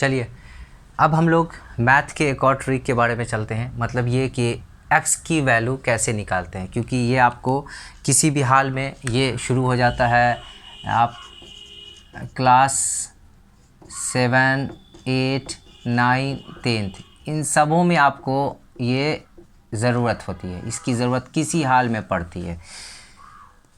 चलिए अब हम लोग मैथ के एक और ट्रिक के बारे में चलते हैं, मतलब ये कि x की वैल्यू कैसे निकालते हैं, क्योंकि ये आपको किसी भी हाल में ये शुरू हो जाता है। आप क्लास 7, 8, 9, 10 इन सबों में आपको ये ज़रूरत होती है, इसकी ज़रूरत किसी हाल में पड़ती है।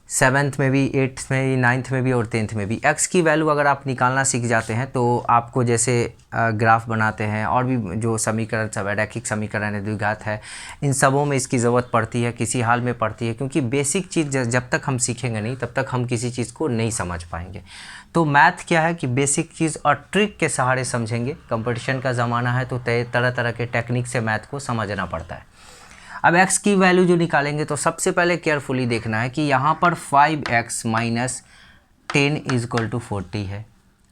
7th में भी, 8th में भी, 9th में भी और 10th में भी। x की वैल्यू अगर आप निकालना सीख जाते हैं तो आपको जैसे ग्राफ बनाते हैं और भी जो समीकरण सब है, रैखिक समीकरण है, द्विघात है, इन सबों में इसकी ज़रूरत पड़ती है, किसी हाल में पड़ती है, क्योंकि बेसिक चीज़ जब तक हम सीखेंगे नहीं तब तक हम किसी चीज़ को नहीं समझ पाएंगे। तो मैथ क्या है कि बेसिक चीज़ और ट्रिक के सहारे समझेंगे। कंपटीशन का ज़माना है तो तरह तरह के टेक्निक से मैथ को समझना पड़ता है। अब x की वैल्यू जो निकालेंगे तो सबसे पहले केयरफुली देखना है कि यहाँ पर 5x minus 10 is equal to 40 है,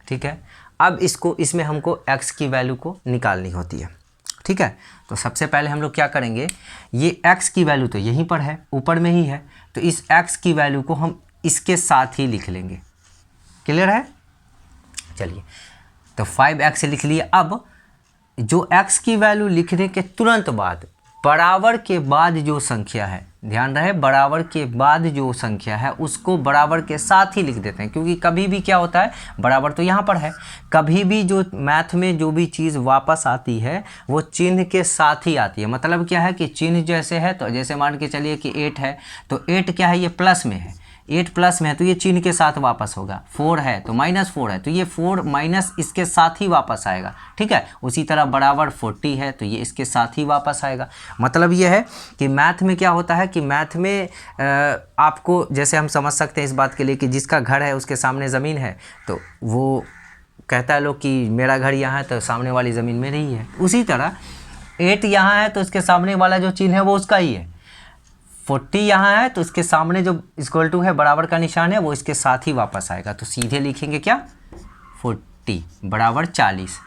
ठीक है। अब इसमें हमको x की वैल्यू को निकालनी होती है, ठीक है। तो सबसे पहले हम लोग क्या करेंगे, ये x की वैल्यू तो यहीं पर है, ऊपर में ही है, तो इस x की वैल्यू को हम इसके साथ ही लिख लेंगे। क्लियर है? चलिए तो 5x लिख लिए। अब जो x की वैल्यू लिखने के तुरंत बाद बराबर के बाद जो संख्या है, ध्यान रहे बराबर के बाद जो संख्या है उसको बराबर के साथ ही लिख देते हैं, क्योंकि कभी भी क्या होता है, बराबर तो यहाँ पर है, कभी भी जो मैथ में जो भी चीज़ वापस आती है वो चिन्ह के साथ ही आती है। मतलब क्या है कि चिन्ह जैसे है, तो जैसे मान के चलिए कि 8 है तो 8 क्या है, ये प्लस में है, 8 प्लस में है तो ये चिन्ह के साथ वापस होगा। 4 है तो -4 है तो ये 4 माइनस इसके साथ ही वापस आएगा, ठीक है। उसी तरह बराबर 40 है तो ये इसके साथ ही वापस आएगा। मतलब ये है कि मैथ में क्या होता है कि मैथ में आपको जैसे हम समझ सकते हैं इस बात के लिए कि जिसका घर है उसके सामने ज़मीन है, तो वो कहता है लोग कि मेरा घर यहाँ है तो सामने वाली ज़मीन मेरी ही है। उसी तरह 8 यहाँ है तो इसके सामने वाला जो चिन्ह है वो उसका ही है। 40 यहाँ है तो इसके सामने जो इक्वल टू है, बराबर का निशान है, वो इसके साथ ही वापस आएगा। तो सीधे लिखेंगे क्या, 40 बराबर 40।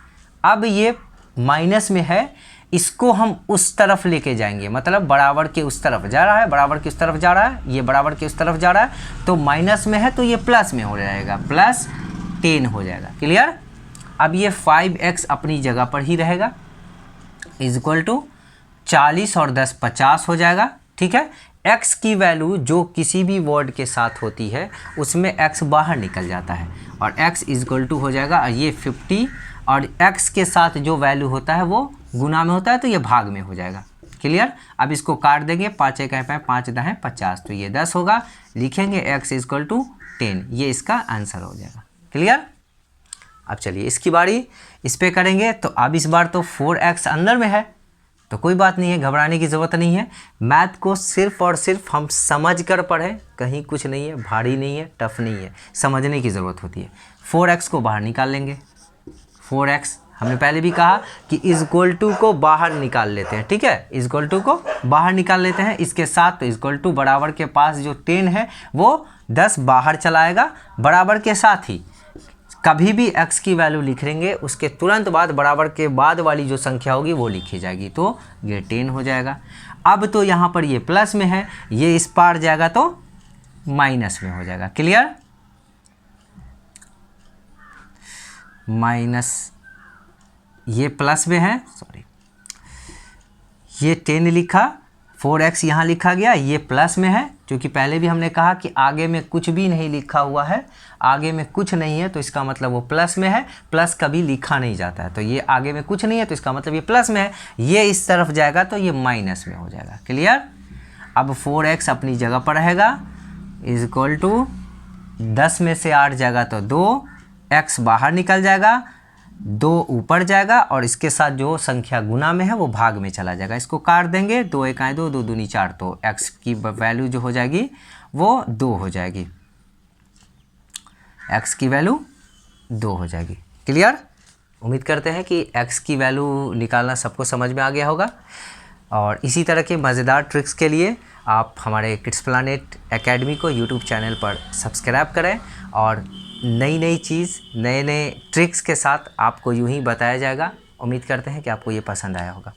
अब ये माइनस में है, इसको हम उस तरफ लेके जाएंगे, मतलब बराबर के उस तरफ जा रहा है, बराबर के उस तरफ जा रहा है, ये बराबर के उस तरफ जा रहा है, तो माइनस में है तो ये प्लस में हो जाएगा, प्लस 10 हो जाएगा। क्लियर? अब ये 5x अपनी जगह पर ही रहेगा, इज इक्वल टू 40 और 10 50 हो जाएगा, ठीक है। x की वैल्यू जो किसी भी वर्ड के साथ होती है उसमें x बाहर निकल जाता है और x इज इक्वल टू हो जाएगा, और ये 50 और x के साथ जो वैल्यू होता है वो गुना में होता है तो ये भाग में हो जाएगा। क्लियर? अब इसको काट देंगे, 5 1 5 5 10 50, तो ये 10 होगा, लिखेंगे x इज इक्वल टू 10, ये इसका आंसर हो जाएगा। क्लियर? अब चलिए इसकी बारी इस पे करेंगे। तो अब इस बार तो 4x अंदर में है तो कोई बात नहीं है, घबराने की ज़रूरत नहीं है। मैथ को सिर्फ और सिर्फ हम समझ कर पढ़ें, कहीं कुछ नहीं है, भारी नहीं है, टफ नहीं है, समझने की ज़रूरत होती है। 4x को बाहर निकाल लेंगे। 4x हमने पहले भी कहा कि इज इक्वल टू को बाहर निकाल लेते हैं, ठीक है, इज इक्वल टू को बाहर निकाल लेते हैं इसके साथ। तो इज इक्वल टू बराबर के पास जो 10 है वो 10 बाहर चलाएगा, बराबर के साथ ही कभी भी x की वैल्यू लिख लेंगे उसके तुरंत बाद बराबर के बाद वाली जो संख्या होगी वो लिखी जाएगी, तो ये 10 हो जाएगा। अब तो यहाँ पर ये प्लस में है, ये इस पार जाएगा तो माइनस में हो जाएगा। क्लियर? माइनस, ये प्लस में है, सॉरी, ये 10 लिखा, 4x यहाँ लिखा गया, ये प्लस में है, क्योंकि पहले भी हमने कहा कि आगे में कुछ भी नहीं लिखा हुआ है, आगे में कुछ नहीं है तो इसका मतलब वो प्लस में है, प्लस कभी लिखा नहीं जाता है, तो ये आगे में कुछ नहीं है तो इसका मतलब ये प्लस में है, ये इस तरफ जाएगा तो ये माइनस में हो जाएगा। क्लियर? अब 4x अपनी जगह पर रहेगा, इज इक्वल टू 10 में से 8 जाएगा तो 2, x बाहर निकल जाएगा, 2 ऊपर जाएगा और इसके साथ जो संख्या गुना में है वो भाग में चला जाएगा। इसको काट देंगे, 2 1 2, 2 दूनी 4, तो x की वैल्यू जो हो जाएगी वो 2 हो जाएगी, x की वैल्यू 2 हो जाएगी। क्लियर? उम्मीद करते हैं कि x की वैल्यू निकालना सबको समझ में आ गया होगा। और इसी तरह के मज़ेदार ट्रिक्स के लिए आप हमारे किड्स प्लानेट एकेडमी को यूट्यूब चैनल पर सब्सक्राइब करें, और नई नई चीज़, नए नए ट्रिक्स के साथ आपको यूं ही बताया जाएगा। उम्मीद करते हैं कि आपको ये पसंद आया होगा।